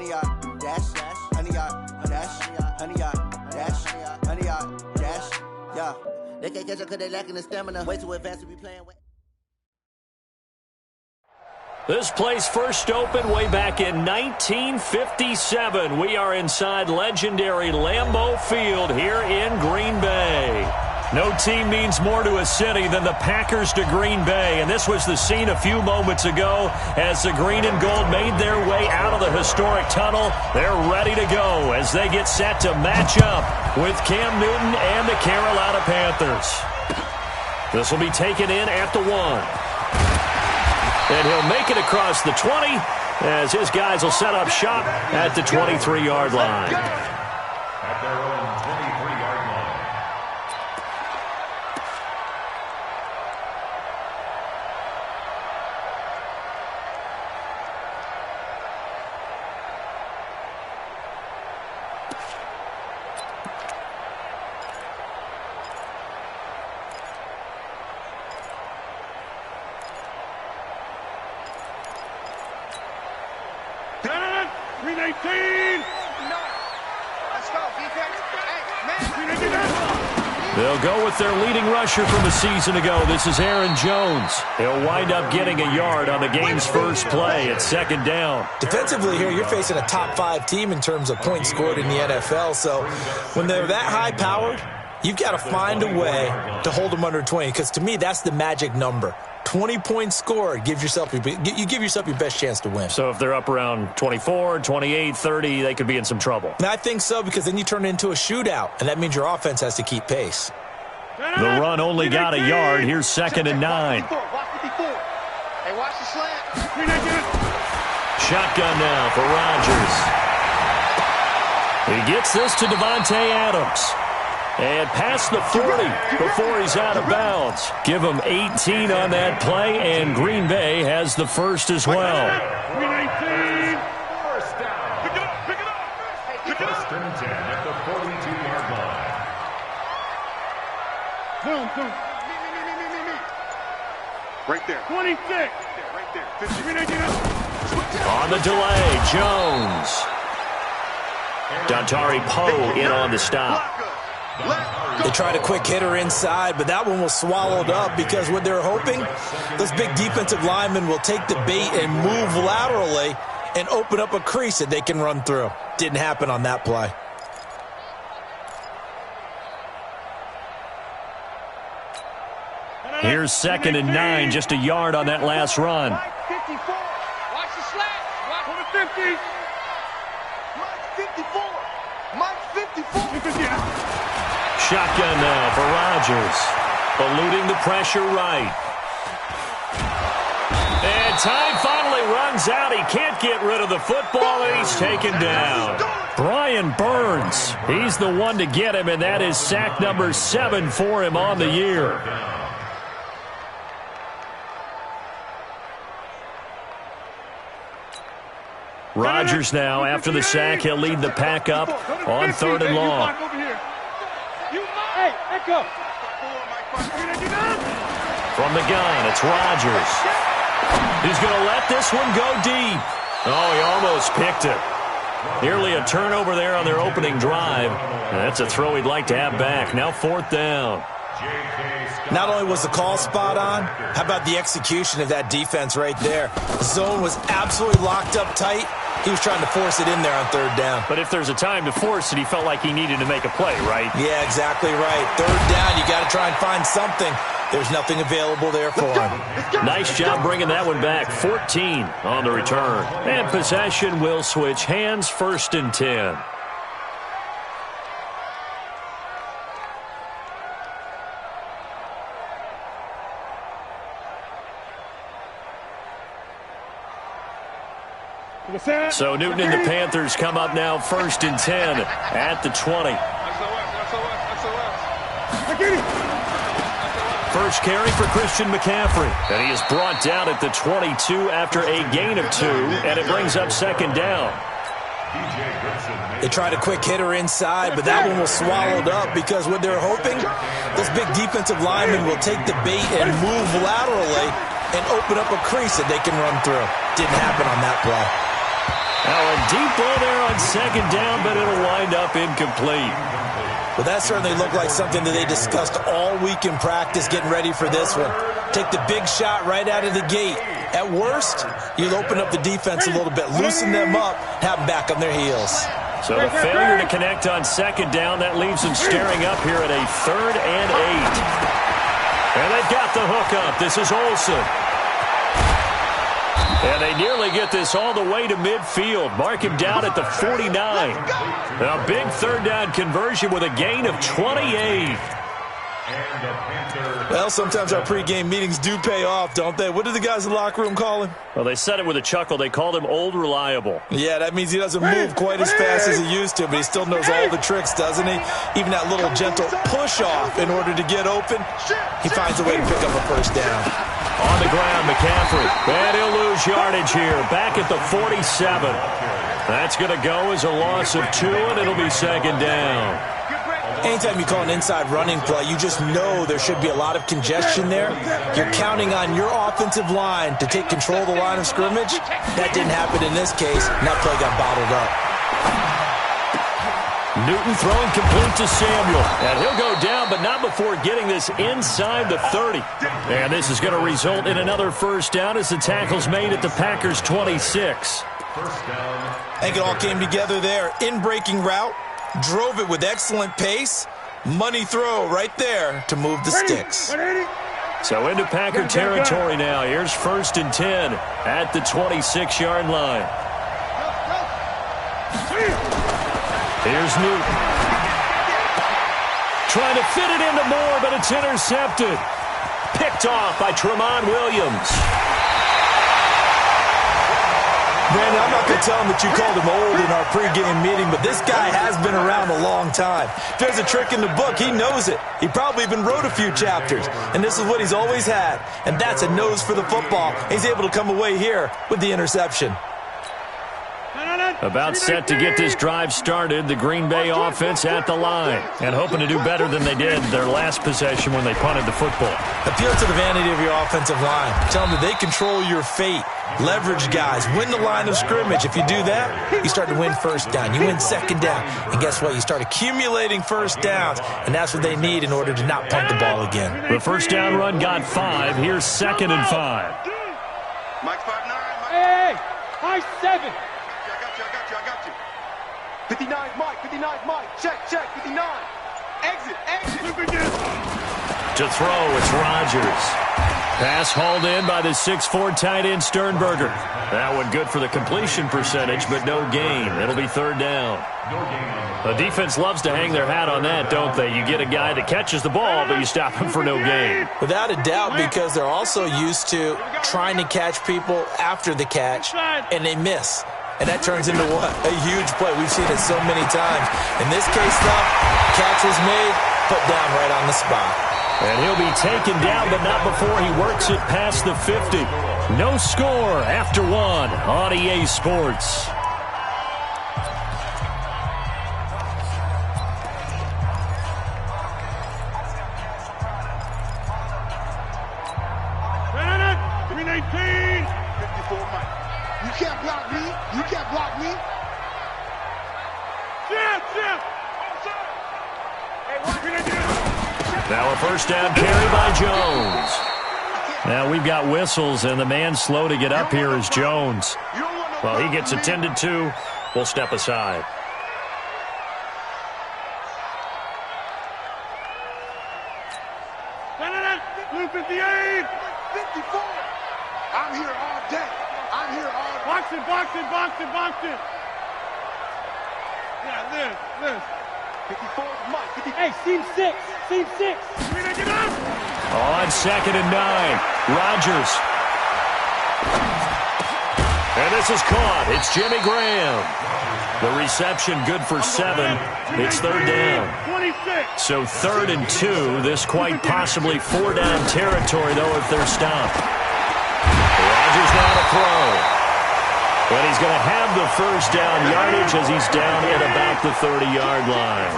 100 yard dash, 100 yard dash, 100 yard dash, 100 yard dash. Yeah, they can't catch up because they lacking the stamina. Way too advanced to be playing with. This place first opened way back in 1957. We are inside legendary Lambeau Field here in Green Bay. No team means more to a city than the Packers to Green Bay, and this was the scene a few moments ago as the green and gold made their way out of the historic tunnel. They're ready to go as they get set to match up with Cam Newton and the Carolina Panthers. This will be taken in at the 1. And he'll make it across the 20 as his guys will set up shop at the 23-yard line. At their own 23-yard line. They'll go with their leading rusher from a season ago. This is Aaron Jones. He'll wind up getting a yard on the game's first play at second down. Defensively here, you're facing a top-5 team in terms of points scored in the NFL. So when they're that high-powered, you've got to find a way to hold them under 20, because to me, that's the magic number. 20 points scored, you give yourself your best chance to win. So if they're up around 24, 28, 30, they could be in some trouble. And I think so, because then you turn it into a shootout, and that means your offense has to keep pace. The run only got a yard. Here's second and 9. Hey, watch the slant. Shotgun now for Rodgers. He gets this to Devontae Adams. And past the 40 before he's out of bounds. Give him 18 on that play, and Green Bay has the first as well. 319. First down. Pick it up. First and 10 at the 42-yard line. Boom. Right there. 26. Right there. 50. On the delay, Jones. Dontari Poe in on the stop. They tried a quick hitter inside, but that one was swallowed up because what they're hoping, those big defensive linemen will take the bait and move laterally and open up a crease that they can run through. Didn't happen on that play. Here's second and 9, just a yard on that last run. 54. Watch the slant. Watch for the 50. Mike 54. Shotgun now for Rodgers. Eluding the pressure right. And time finally runs out. He can't get rid of the football, and he's taken down. Brian Burns, he's the one to get him, and that is sack number 7 for him on the year. Rodgers now, after the sack, he'll lead the pack up on 3rd and long. From the gun, it's Rodgers. He's going to let this one go deep. Oh, he almost picked it. Nearly a turnover there on their opening drive. And that's a throw he'd like to have back. Now 4th down. Not only was the call spot on, how about the execution of that defense right there? The zone was absolutely locked up tight. He was trying to force it in there on 3rd down. But if there's a time to force it, he felt like he needed to make a play, right? Yeah, exactly right. 3rd down, you got to try and find something. There's nothing available there for him. Nice job bringing that one back. 14 on the return. And possession will switch hands, 1st and 10. So Newton and the Panthers come up now 1st and 10 at the 20. First carry for Christian McCaffrey. And he is brought down at the 22 after a gain of 2, and it brings up 2nd down. They tried a quick hitter inside, but that one was swallowed up because what they're hoping, this big defensive lineman will take the bait and move laterally and open up a crease that they can run through. Didn't happen on that play. Now a deep ball there on second down, but it'll wind up incomplete. Well, that certainly looked like something that they discussed all week in practice, getting ready for this one. Take the big shot right out of the gate. At worst, you'll open up the defense a little bit, loosen them up, have them back on their heels. So the failure to connect on second down, that leaves them staring up here at a 3rd and 8. And they've got the hook up. This is Olsen. And they nearly get this all the way to midfield. Mark him down at the 49. A big 3rd down conversion with a gain of 28. Well, sometimes our pregame meetings do pay off, don't they? What do the guys in the locker room call him? Well, they said it with a chuckle. They called him Old Reliable. Yeah, that means he doesn't move quite as fast as he used to, but he still knows all the tricks, doesn't he? Even that little gentle push-off in order to get open, he finds a way to pick up a first down. On the ground, McCaffrey. And he'll lose yardage here. Back at the 47. That's going to go as a loss of 2, and it'll be second down. Anytime you call an inside running play, you just know there should be a lot of congestion there. You're counting on your offensive line to take control of the line of scrimmage. That didn't happen in this case, and that play got bottled up. Newton throwing complete to Samuel. And he'll go down, but not before getting this inside the 30. And this is going to result in another first down as the tackle's made at the Packers' 26. I think it all came together there. In-breaking route. Drove it with excellent pace. Money throw right there to move the sticks. So into Packer territory now. Here's 1st and 10 at the 26-yard line. Here's Newton. Trying to fit it into Moore, but it's intercepted. Picked off by Tramon Williams. Brandon, I'm not going to tell him that you called him old in our pregame meeting, but this guy has been around a long time. If there's a trick in the book, he knows it. He probably even wrote a few chapters, and this is what he's always had, and that's a nose for the football. He's able to come away here with the interception. About set to get this drive started, the Green Bay offense at the line, and hoping to do better than they did their last possession when they punted the football. Appeal to the vanity of your offensive line. Tell them that they control your fate. Leverage guys. Win the line of scrimmage. If you do that, you start to win first down. You win second down. And guess what? You start accumulating first downs, and that's what they need in order to not punt the ball again. The first down run got 5. Here's 2nd and 5. Mike 5-9. Hey, high 7. I got you. 59, Mike. 59, Mike. Check. 59. Exit. To throw, it's Rodgers. Pass hauled in by the 6'4" tight end Sternberger. That one good for the completion percentage, but no gain. It'll be 3rd down. The defense loves to hang their hat on that, don't they? You get a guy that catches the ball, but you stop him for no gain. Without a doubt, because they're also used to trying to catch people after the catch, and they miss. And that turns into what? A huge play. We've seen it so many times. In this case, though, catch was made, put down right on the spot. And he'll be taken down, but not before he works it past the 50. No score after 1 on EA Sports. Now a first down carry by Jones. Now we've got whistles, and the man slow to get up here is Jones. Well, he gets attended to. We'll step aside. Blue 58. 54. I'm here all day. Box it. Yeah, this. 54, Mike. 54. Hey, seam 6. On 2nd and 9, Rodgers. And this is caught. It's Jimmy Graham. The reception good for 7. It's 3rd down. 26. So 3rd and 2. This quite possibly 4-down territory, though, if they're stopped. Rodgers now to throw. But he's going to have the first down yardage as he's down at about the 30-yard line.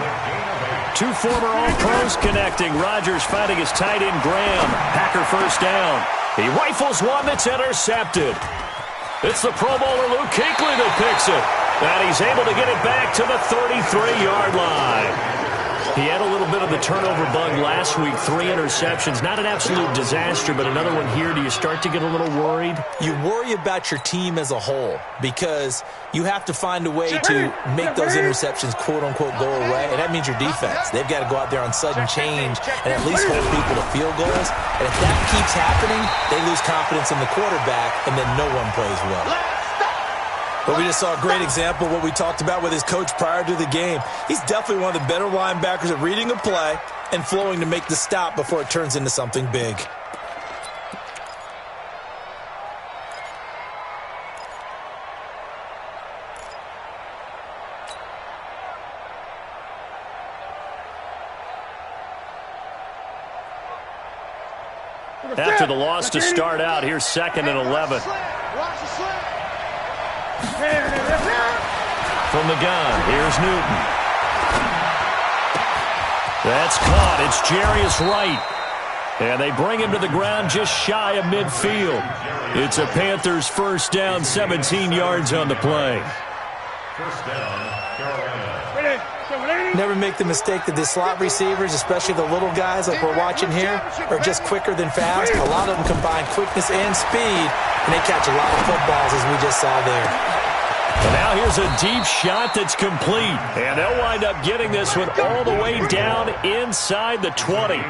2 former All-Pros connecting. Rodgers fighting his tight end Graham. Packer first down. He rifles one that's intercepted. It's the Pro Bowler Luke Kuechly that picks it. And he's able to get it back to the 33-yard line. He had a little bit of the turnover bug last week, 3 interceptions. Not an absolute disaster, but another one here. Do you start to get a little worried? You worry about your team as a whole because you have to find a way to make those interceptions, quote-unquote, go away, and that means your defense. They've got to go out there on sudden change and at least hold people to field goals. And if that keeps happening, they lose confidence in the quarterback, and then no one plays well. But we just saw a great example of what we talked about with his coach prior to the game. He's definitely one of the better linebackers at reading a play and flowing to make the stop before it turns into something big. After the loss to start out, here's 2nd and 11. From the gun, here's Newton. That's caught. It's Jarius Wright. And they bring him to the ground just shy of midfield. It's a Panthers first down, 17 yards on the play. First down, Carolina. Never make the mistake that the slot receivers, especially the little guys like we're watching here, are just quicker than fast. A lot of them combine quickness and speed, and they catch a lot of footballs, as we just saw there. And now here's a deep shot that's complete. And they'll wind up getting this one all the way down inside the 20.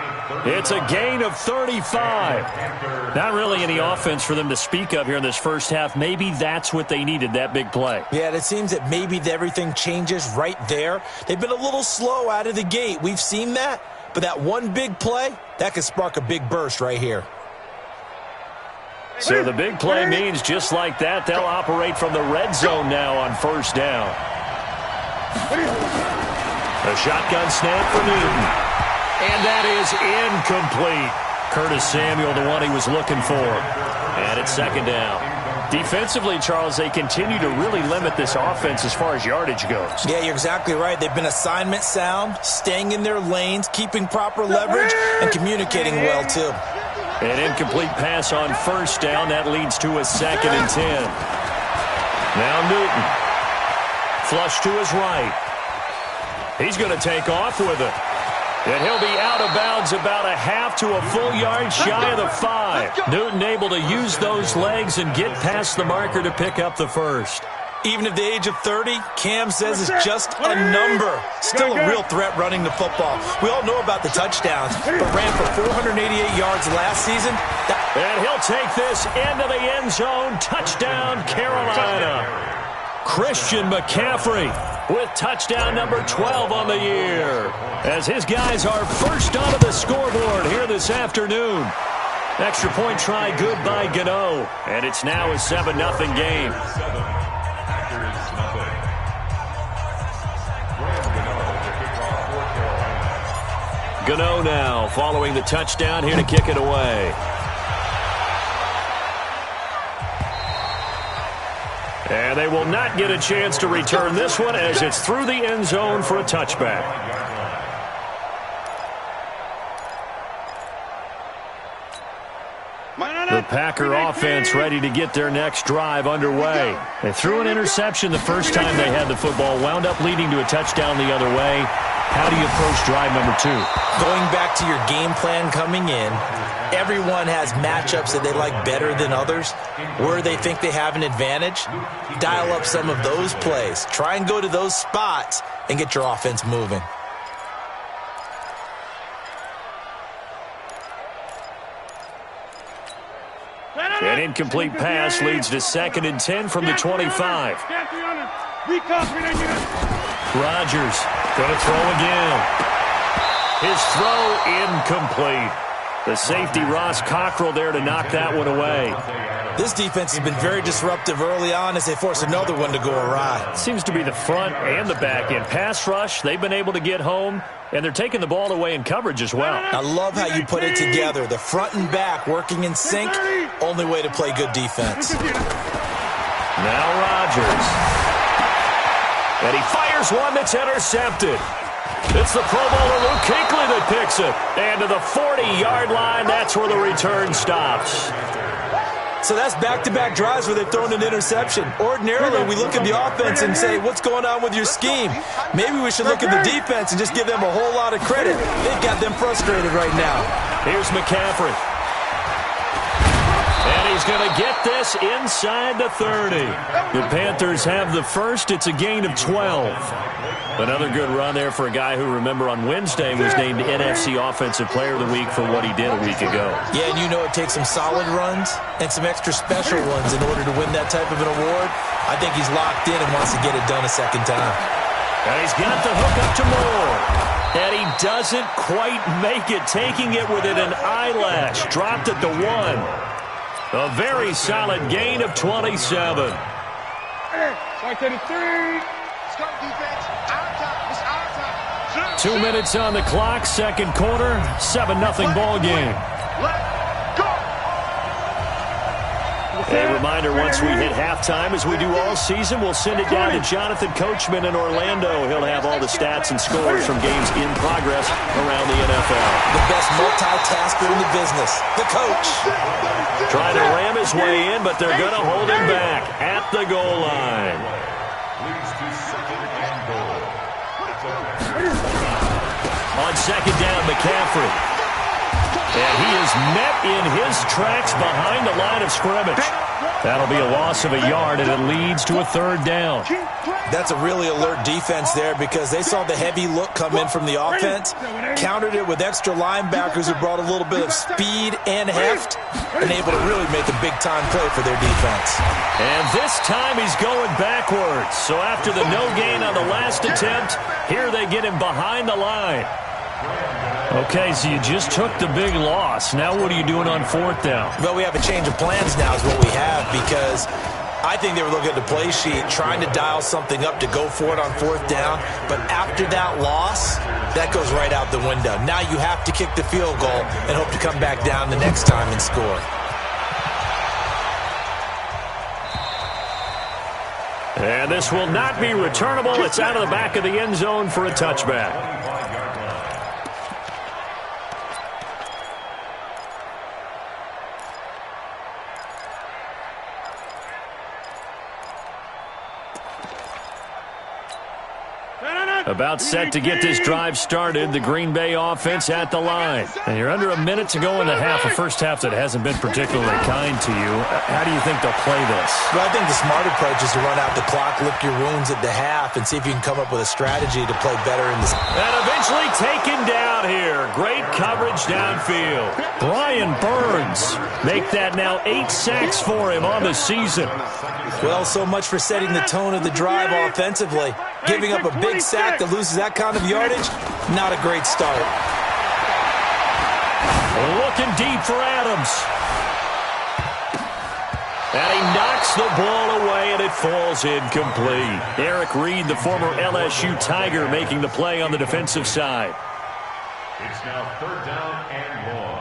It's a gain of 35. Not really any offense for them to speak of here in this first half. Maybe that's what they needed, that big play. Yeah, and it seems that maybe everything changes right there. They've been a little slow out of the gate. We've seen that. But that one big play, that could spark a big burst right here. So the big play means just like that, they'll operate from the red zone now on first down. A shotgun snap for Newton. And that is incomplete. Curtis Samuel, the one he was looking for. And it's 2nd down. Defensively, Charles, they continue to really limit this offense as far as yardage goes. Yeah, you're exactly right. They've been assignment sound, staying in their lanes, keeping proper leverage, and communicating well, too. An incomplete pass on first down. That leads to a 2nd and 10. Now Newton. Flush to his right. He's going to take off with it. And he'll be out of bounds about a half to a full yard shy of the 5. Newton able to use those legs and get past the marker to pick up the first. Even at the age of 30, Cam says it's just a number. Still a real threat running the football. We all know about the touchdowns, but ran for 488 yards last season. And he'll take this into the end zone. Touchdown, Carolina. Christian McCaffrey with touchdown number 12 on the year, as his guys are first onto the scoreboard here this afternoon. Extra point try good by Gano, and it's now a 7-0 game. Gano now following the touchdown, here to kick it away. And they will not get a chance to return this one as it's through the end zone for a touchback. The Packer offense ready to get their next drive underway. They threw an interception the first time they had the football, wound up leading to a touchdown the other way. How do you approach drive number 2? Going back to your game plan coming in, everyone has matchups that they like better than others. Where they think they have an advantage, dial up some of those plays. Try and go to those spots and get your offense moving. An incomplete pass leads to 2nd and 10 from the 25. Rodgers going to throw again. His throw incomplete. The safety, Ross Cockrell, there to knock that one away. This defense has been very disruptive early on as they force another one to go awry. Seems to be the front and the back end. Pass rush, they've been able to get home, and they're taking the ball away in coverage as well. I love how you put it together. The front and back working in sync, only way to play good defense. Now Rodgers. And he fires one that's intercepted. It's the Pro Bowler Luke Kuechly that picks it. And to the 40-yard line, that's where the return stops. So that's back-to-back drives where they've thrown an interception. Ordinarily, we look at the offense and say, what's going on with your scheme? Maybe we should look at the defense and just give them a whole lot of credit. They've got them frustrated right now. Here's McCaffrey. And he's going to get this inside the 30. The Panthers have the first. It's a gain of 12. Another good run there for a guy who, remember, on Wednesday was named NFC Offensive Player of the Week for what he did a week ago. Yeah, and you know it takes some solid runs and some extra special ones in order to win that type of an award. I think he's locked in and wants to get it done a second time. And he's got the hook up to Moore. And he doesn't quite make it, taking it within an eyelash. Dropped at the 1. A very solid gain of 27. Right to the 3. Start defense. Our time. It's our time. 2 minutes on the clock, second quarter, 7-0 ball game. Let's go. A reminder, once we hit halftime, as we do all season, we'll send it down to Jonathan Coachman in Orlando. He'll have all the stats and scores from games in progress around the NFL. The best multitasker in the business, the coach. Trying to ram his way in, but they're going to hold him back at the goal line. On second down, McCaffrey. And he is met in his tracks behind the line of scrimmage. That'll be a loss of a yard, and it leads to a third down. That's a really alert defense there because they saw the heavy look come in from the offense, countered it with extra linebackers who brought a little bit of speed and heft, and able to really make a big-time play for their defense. And this time he's going backwards. So after the no gain on the last attempt, here they get him behind the line. Okay, so you just took the big loss. Now what are you doing on fourth down? Well, we have a change of plans now is what we have because I think they were looking at the play sheet, trying to dial something up to go for it on fourth down. But after that loss, that goes right out the window. Now you have to kick the field goal and hope to come back down the next time and score. And this will not be returnable. It's out of the back of the end zone for a touchback. About set to get this drive started, the Green Bay offense at the line. And you're under a minute to go in the half, a first half that hasn't been particularly kind to you. How do you think they'll play this? Well, I think the smart approach is to run out the clock, lick your wounds at the half, and see if you can come up with a strategy to play better in this. And eventually taken down here. Great coverage downfield. Brian Burns make that now 8 sacks for him on the season. Well, so much for setting the tone of the drive offensively. Giving up a big sack that loses that kind of yardage, not a great start. Looking deep for Adams. And he knocks the ball away, and it falls incomplete. Eric Reed, the former LSU Tiger, making the play on the defensive side. It's now third down and 1.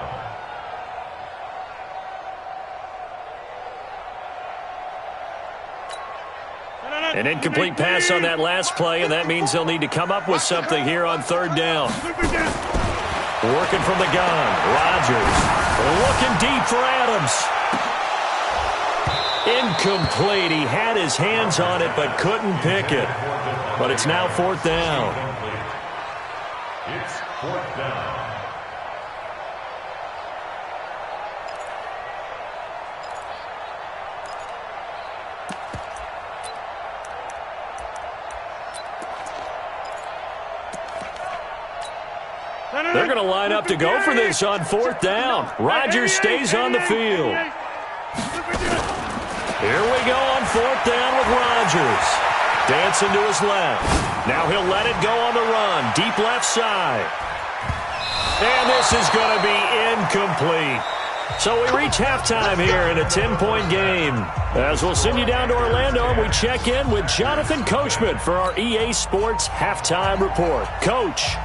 An incomplete pass on that last play, and that means they'll need to come up with something here on third down. Working from the gun, Rodgers. Looking deep for Adams. Incomplete. He had his hands on it but couldn't pick it. But it's now fourth down. It's fourth down. They're going to line up to go for this on fourth down. Rodgers stays on the field. Here we go on fourth down with Rodgers. Dancing to his left. Now he'll let it go on the run. Deep left side. And this is going to be incomplete. So we reach halftime here in a 10-point game. As we'll send you down to Orlando, and we check in with Jonathan Coachman for our EA Sports Halftime Report. Coach.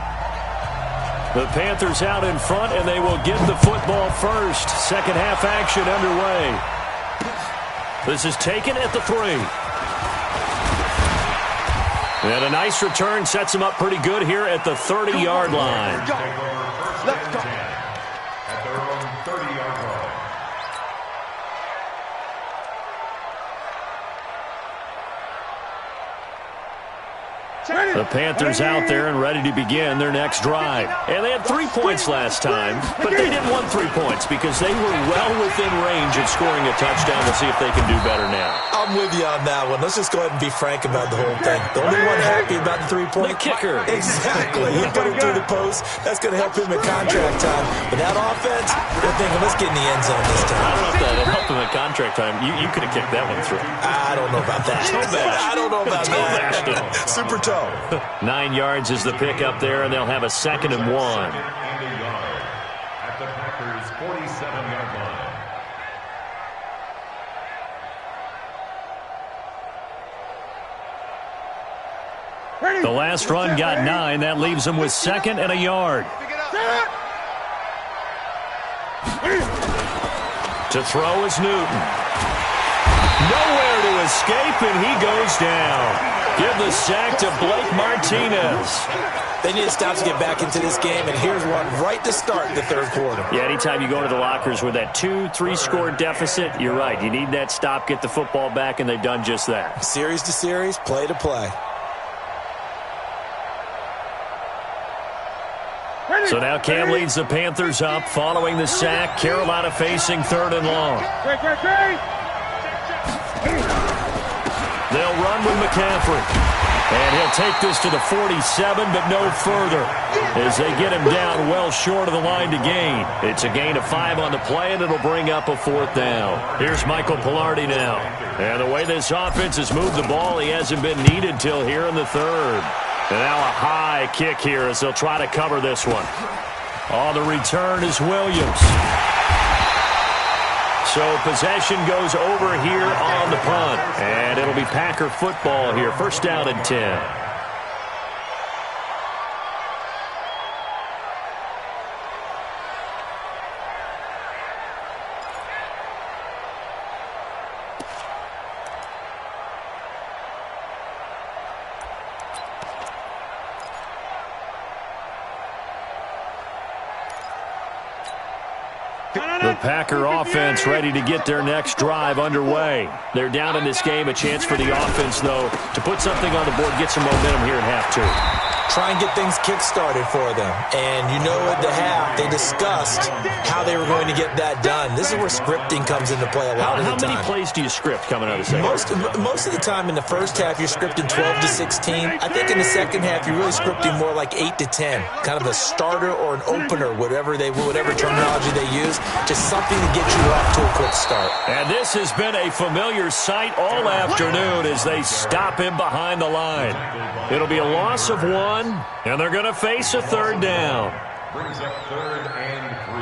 The Panthers out in front, and they will get the football first. Second half action underway. This is taken at the 3. And a nice return sets him up pretty good here at the 30-yard line. Let's go. At their own 30-yard line. The Panthers out there and ready to begin their next drive. And they had 3 points last time, but they didn't want 3 points because they were well within range of scoring a touchdown. We'll see if they can do better now. I'm with you on that one. Let's just go ahead and be frank about the whole thing. The only one happy about the 3 point. The kicker. Exactly. He put it through the post. That's going to help him in contract time. But that offense, they're thinking, let's get in the end zone this time. I don't know if that helped him in contract time. You could have kicked that one through. I don't know about that. I don't know about that. Super toe. 9 yards is the pick up there, and they'll have a 2nd and 1. At the Packers' 47-yard line. The last run got 9. That leaves them with 2nd and a yard. To throw is Newton. Nowhere to escape, and he goes down. Give the sack to Blake Martinez. They need to stop to get back into this game, and here's one right to start the third quarter. Yeah, anytime you go to the lockers with that 2-3 score deficit, you're right. You need that stop, get the football back, and they've done just that. Series to series, play to play. So now Cam leads the Panthers up following the sack. Carolina facing 3rd and long. They'll run with McCaffrey. And he'll take this to the 47, but no further as they get him down well short of the line to gain. It's a gain of 5 on the play, and it'll bring up a 4th down. Here's Michael Pilardi now. And the way this offense has moved the ball, he hasn't been needed till here in the 3rd. And now a high kick here as they'll try to cover this one. On the return is Williams. So possession goes over here on the punt. And it'll be Packer football here. 1st down and 10. The Packer offense ready to get their next drive underway. They're down in this game. A chance for the offense, though, to put something on the board, get some momentum here in half 2. Try and get things kick-started for them. And you know at the half, they discussed how they were going to get that done. This is where scripting comes into play a lot of the time. How many plays do you script coming out of the second? Most of the time in the first half, you're scripting 12 to 16. I think in the second half, you're really scripting more like 8 to 10. Kind of a starter or an opener, whatever terminology they use. Just something to get you off to a quick start. And this has been a familiar sight all afternoon as they stop him behind the line. It'll be a loss of 1. And they're going to face a 3rd down. Brings up 3rd and 3.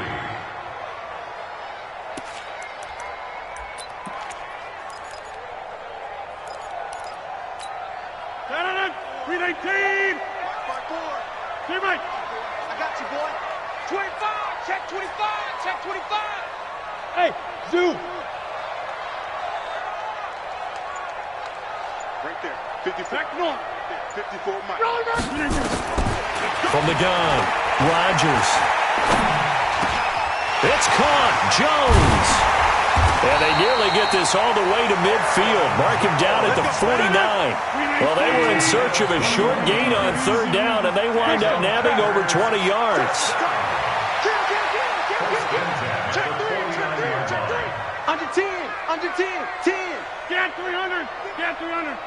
Read 18. Teammate. I got you, boy. 25. Check 25. Check 25. Hey, Zoo. Right there. 54. Back north. 54 Mike. From the gun, Rodgers. It's caught. Jones. And they nearly get this all the way to midfield. Mark him down at the 49. Well, they were in search of a short gain on 3rd down, and they wind up nabbing over 20 yards. Under 10. Under 10. 10. Get 300. Get 300.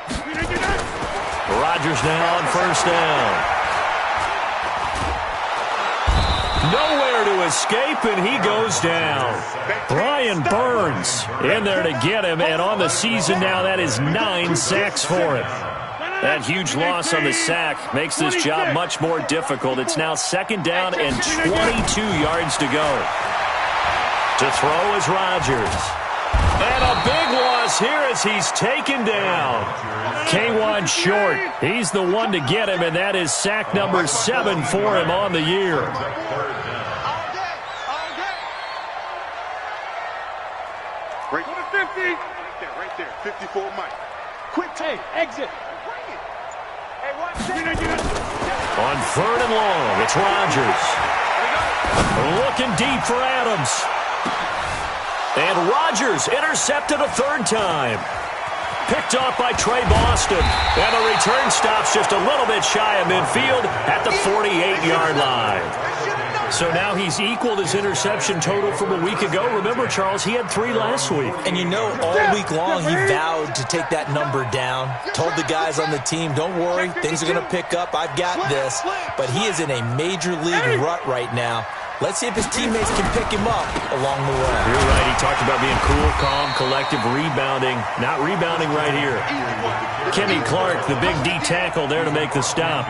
Rodgers now on 1st down. Nowhere to escape, and he goes down. Brian Burns in there to get him, and on the season now, that is 9 sacks for him. That huge loss on the sack makes this job much more difficult. It's now 2nd down and 22 yards to go. To throw is Rodgers. And a big loss here as he's taken down. K1 short. He's the one to get him, and that is sack number 7 for him on the year. Right to the 50. Right there. 54 Mike. Quick take. Exit. Hey, watch it. On 3rd and long, it's Rodgers. Looking deep for Adams. And Rodgers intercepted a 3rd time. picked off by Trey Boston. And the return stops just a little bit shy of midfield at the 48-yard line. So now he's equaled his interception total from a week ago. Remember, Charles, he had 3 last week. And you know, all week long he vowed to take that number down. Told the guys on the team, don't worry, things are going to pick up. I've got this. But he is in a major league rut right now. Let's see if his teammates can pick him up along the way. You're right. He talked about being cool, calm, collective, rebounding. Not rebounding right here. Kenny Clark, the big D tackle there to make the stop.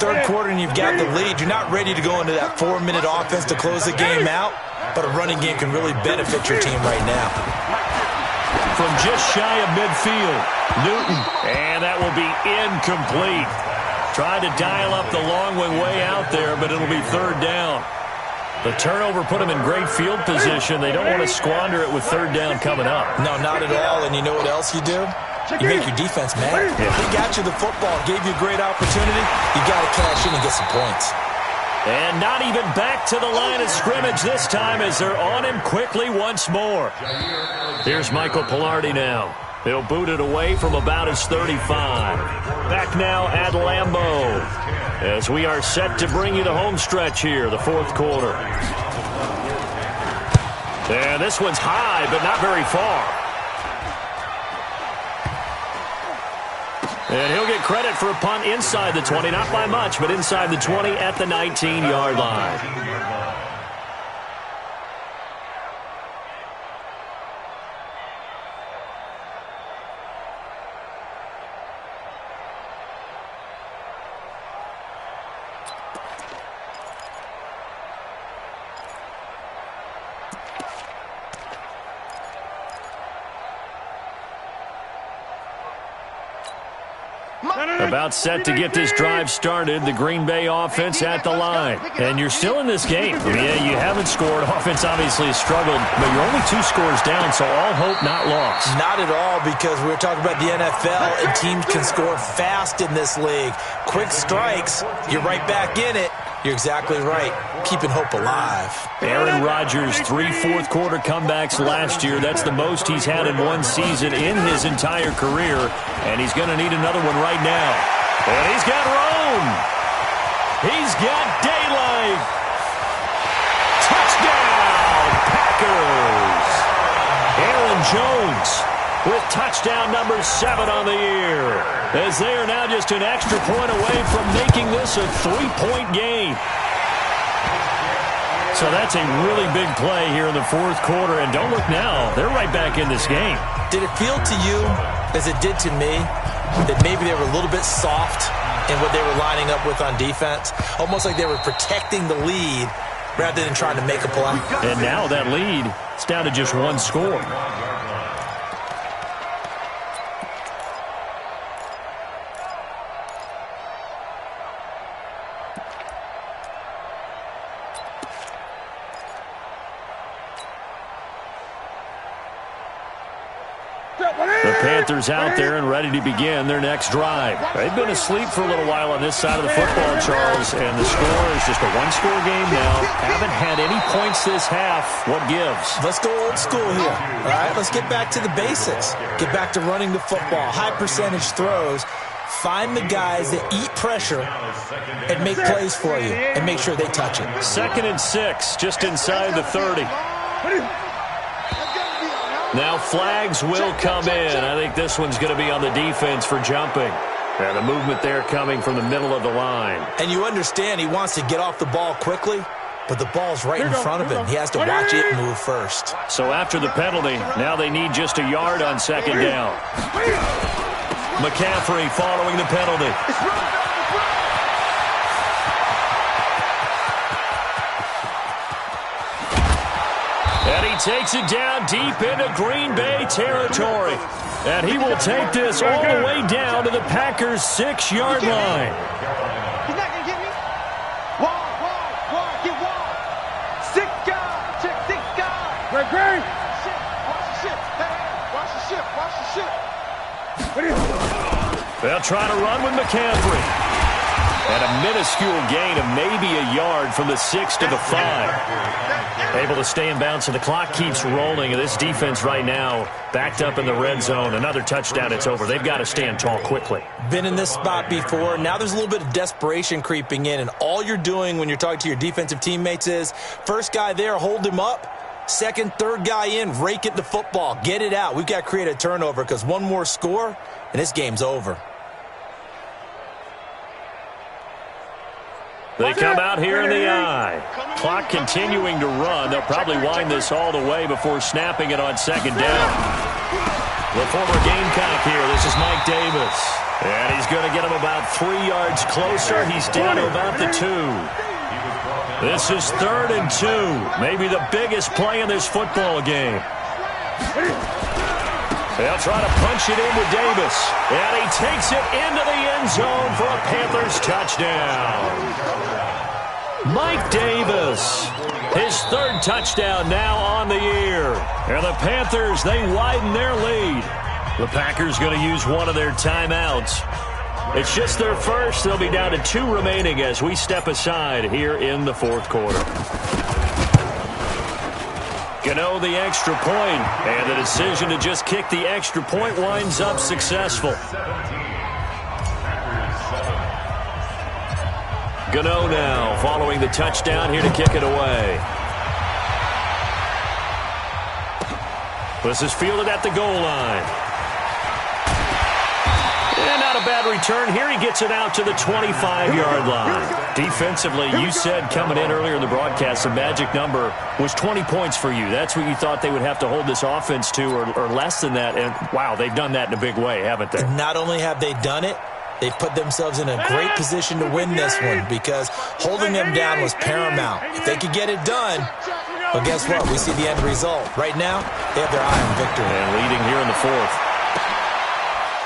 Third quarter and you've got the lead. You're not ready to go into that 4-minute offense to close the game out, but a running game can really benefit your team right now. From just shy of midfield, Newton, and that will be incomplete. Tried to dial up the long way out there, but it'll be third down. The turnover put them in great field position. They don't want to squander it with third down coming up. No, not at all. And you know what else you do? You make your defense mad. Yeah. They got you the football, gave you a great opportunity. You got to cash in and get some points. And not even back to the line of scrimmage this time as they're on him quickly once more. Here's Michael Pilardi now. He'll boot it away from about his 35. Back now at Lambeau as we are set to bring you the home stretch here, the fourth quarter. And this one's high, but not very far. And he'll get credit for a punt inside the 20, not by much, but inside the 20 at the 19-yard line. About set to get this drive started, the Green Bay offense at the line. And you're still in this game. I mean, yeah, you haven't scored. Offense obviously has struggled, but you're only 2 scores down, so all hope not lost. Not at all, because we were talking about the NFL, and teams can score fast in this league. Quick strikes, you're right back in it. You're exactly right. Keeping hope alive. Aaron Rodgers, 3 fourth-quarter comebacks last year. That's the most he's had in one season in his entire career, and he's going to need another one right now. And he's got Rome. He's got daylight. Touchdown, Packers. Aaron Jones with touchdown number 7 on the year, as they are now just an extra point away from making this a 3-point game. So that's a really big play here in the fourth quarter, and don't look now, they're right back in this game. Did it feel to you, as it did to me, that maybe they were a little bit soft in what they were lining up with on defense? Almost like they were protecting the lead rather than trying to make a play. And now that lead is down to just 1 score. The Panthers out there and ready to begin their next drive. They've been asleep for a little while on this side of the football, Charles, and the score is just a 1-score game now. Haven't had any points this half. What gives? Let's go old school here. All right, let's get back to the basics. Get back to running the football, high percentage throws. Find the guys that eat pressure and make plays for you and make sure they touch it. 2nd and 6, just inside the 30. Now flags will come in. I think this one's going to be on the defense for jumping. And the movement there coming from the middle of the line. And you understand he wants to get off the ball quickly, but the ball's right in front of him. He has to watch it move first. So after the penalty, now they need just a yard on 2nd down. McCaffrey following the penalty. And he takes it down deep into Green Bay territory. And he will take this all the way down to the Packers' 6-yard line. He's not going to get me. Wide, get wide. 6 guys, check 6 guys. Great. Watch the ship. Hey, watch the ship. They'll try to run with McCaffrey. And a minuscule gain of maybe a yard from the 6 to the 5. Able to stay in bounds, so the clock keeps rolling. And this defense right now backed up in the red zone. Another touchdown, it's over. They've got to stand tall quickly. Been in this spot before. Now there's a little bit of desperation creeping in. And all you're doing when you're talking to your defensive teammates is, first guy there, hold him up. Second, third guy in, rake it the football. Get it out. We've got to create a turnover because one more score, and this game's over. They come out here in the eye. Clock continuing to run. They'll probably wind this all the way before snapping it on second down. The former Gamecock here. This is Mike Davis. And he's going to get him about 3 yards closer. He's down to about the 2. This is 3rd and 2. Maybe the biggest play in this football game. They'll try to punch it in with Davis. And he takes it into the end zone for a Panthers touchdown. Mike Davis, his 3rd touchdown now on the year. And the Panthers, they widen their lead. The Packers going to use one of their timeouts. It's just their first. They'll be down to 2 remaining as we step aside here in the 4th quarter. Gano the extra point, and the decision to just kick the extra point winds up successful. Gano now following the touchdown here to kick it away. This is fielded at the goal line. And not a bad return here. He gets it out to the 25-yard line. Defensively, you said coming in earlier in the broadcast, the magic number was 20 points for you. That's what you thought they would have to hold this offense to, or less than that. And, wow, they've done that in a big way, haven't they? Not only have they done it, they've put themselves in a great position to win this one because holding them down was paramount. If they could get it done, well, guess what? We see the end result. Right now, they have their eye on victory. And leading here in the 4th.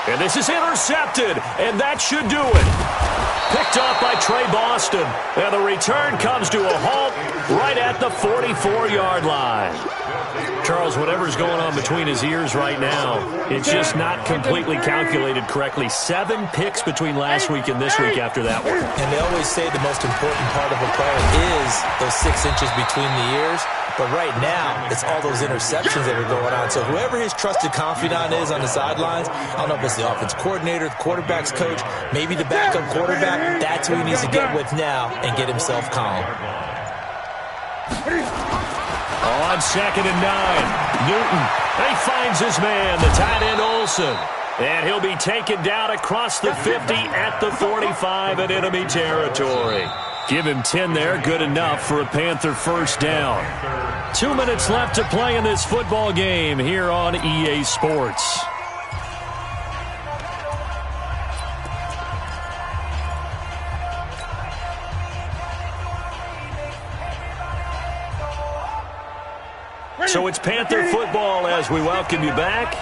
And this is intercepted, and that should do it. Picked off by Trey Boston. And the return comes to a halt right at the 44-yard line. Charles, whatever's going on between his ears right now, it's just not completely calculated correctly. 7 picks between last week and this week after that one. And they always say the most important part of a player is those 6 inches between the ears. But right now, it's all those interceptions that are going on. So whoever his trusted confidant is on the sidelines, I don't know if it's the offense coordinator, the quarterback's coach, maybe the backup quarterback, that's who he needs to get with now and get himself calm. On 2nd and 9, Newton, he finds his man, the tight end Olsen. And he'll be taken down across the 50 at the 45 in enemy territory. Give him 10 there, good enough for a Panther first down. 2 minutes left to play in this football game here on EA Sports. So it's Panther football as we welcome you back.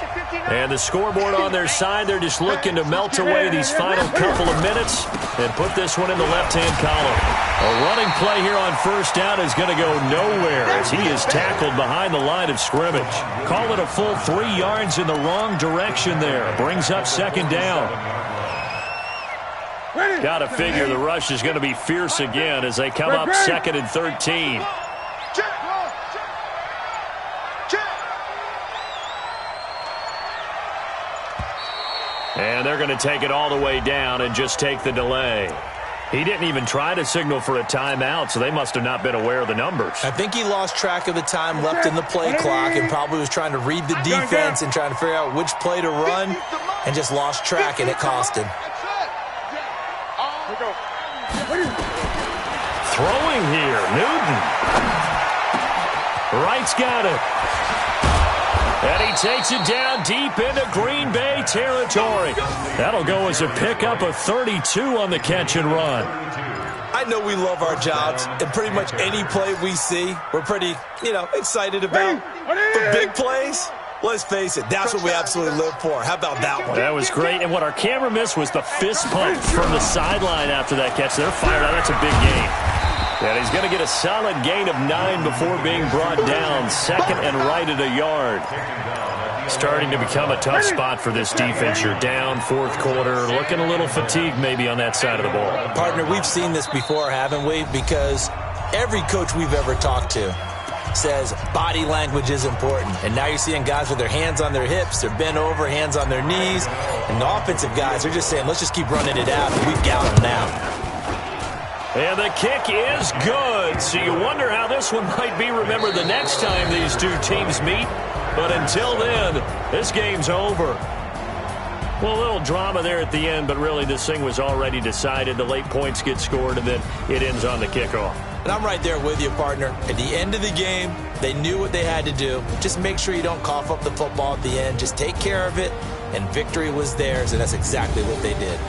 And the scoreboard on their side, they're just looking to melt away these final couple of minutes and put this one in the left-hand column. A running play here on first down is going to go nowhere as he is tackled behind the line of scrimmage. Call it a full 3 yards in the wrong direction there. Brings up 2nd down. Got to figure the rush is going to be fierce again as they come up 2nd and 13. And they're going to take it all the way down and just take the delay. He didn't even try to signal for a timeout, so they must have not been aware of the numbers. I think he lost track of the time left in the play clock and probably was trying to read the defense and trying to figure out which play to run and just lost track, and it cost him. Throwing here, Newton. Wright's got it. And he takes it down deep into Green Bay territory. That'll go as a pickup of 32 on the catch and run. I know we love our jobs, and pretty much any play we see, we're pretty, excited about. But big plays, let's face it, that's what we absolutely live for. How about that one? That was great. And what our camera missed was the fist pump from the sideline after that catch. They're fired out. That's a big gain. And he's going to get a solid gain of 9 before being brought down. 2nd and right at a yard. Starting to become a tough spot for this defense. You're down fourth quarter, looking a little fatigued maybe on that side of the ball. Partner, we've seen this before, haven't we? Because every coach we've ever talked to says body language is important. And now you're seeing guys with their hands on their hips, they're bent over, hands on their knees. And the offensive guys are just saying, let's just keep running it out. We've got them now. And the kick is good. So you wonder how this one might be remembered the next time these two teams meet. But until then, this game's over. Well, a little drama there at the end, but really this thing was already decided. The late points get scored, and then it ends on the kickoff. And I'm right there with you, partner. At the end of the game, they knew what they had to do. Just make sure you don't cough up the football at the end. Just take care of it, and victory was theirs, and that's exactly what they did.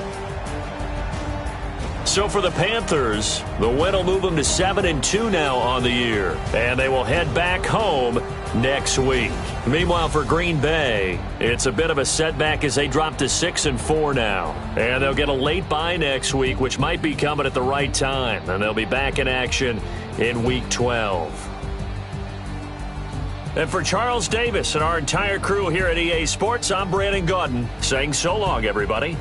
So for the Panthers, the win will move them to 7-2 now on the year, and they will head back home next week. Meanwhile, for Green Bay, it's a bit of a setback as they drop to 6-4 now, and they'll get a late bye next week, which might be coming at the right time, and they'll be back in action in Week 12. And for Charles Davis and our entire crew here at EA Sports, I'm Brandon Gaudin saying so long, everybody.